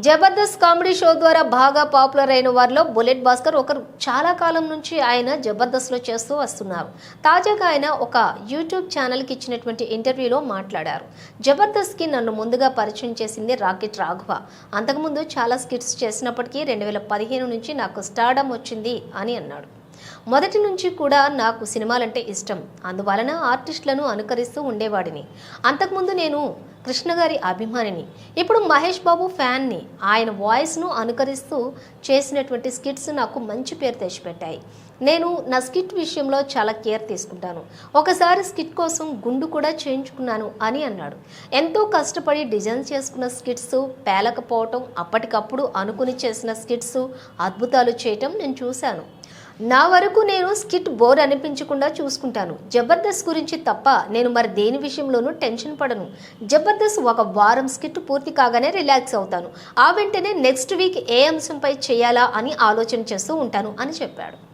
Jabardasth comedy show ద్వారా బాగా popular అయిన వారిలో బుల్లెట్ భాస్కర్ ఒకరు. చాలా కాలం నుంచి ఆయన జబర్దస్త్లో చేస్తూ వస్తున్నారు. తాజాగా ఆయన ఒక యూట్యూబ్ ఛానల్కి ఇచ్చినటువంటి ఇంటర్వ్యూలో మాట్లాడారు. జబర్దస్త్కి నన్ను ముందుగా పరిచయం చేసింది రాకెట్ రాఘవ. అంతకుముందు చాలా స్కిట్స్ చేసినప్పటికీ 2015 నుంచి నాకు స్టార్డమ్ వచ్చింది అని అన్నాడు. మొదటి నుంచి కూడా నాకు సినిమాలంటే ఇష్టం. అందువలన ఆర్టిస్టులను అనుకరిస్తూ ఉండేవాడిని. అంతకుముందు నేను కృష్ణ గారి అభిమానిని. ఇప్పుడు మహేష్ బాబు ఫ్యాన్ని. ఆయన వాయిస్ను అనుకరిస్తూ చేసినటువంటి స్కిట్స్ నాకు మంచి పేరు తెచ్చిపెట్టాయి. నేను నా స్కిట్ విషయంలో చాలా కేర్ తీసుకుంటాను. ఒకసారి స్కిట్ కోసం గుండు కూడా చేయించుకున్నాను అని అన్నాడు. ఎంతో కష్టపడి డిజైన్ చేసుకున్న స్కిట్స్ పేలకపోవటం, అప్పటికప్పుడు అనుకుని చేసిన స్కిట్స్ అద్భుతాలు చేయటం నేను చూశాను. నా వరకు నేను స్కిట్ బోర్ అనిపించకుండా చూసుకుంటాను. జబర్దస్త్ గురించి తప్ప నేను మరి దేని విషయంలోనూ టెన్షన్ పడను. జబర్దస్త్ ఒక వారం స్కిట్ పూర్తి కాగానే రిలాక్స్ అవుతాను. ఆ వెంటనే నెక్స్ట్ వీక్ ఏ అంశంపై చేయాలా అని ఆలోచన చేస్తూ ఉంటాను అని చెప్పాడు.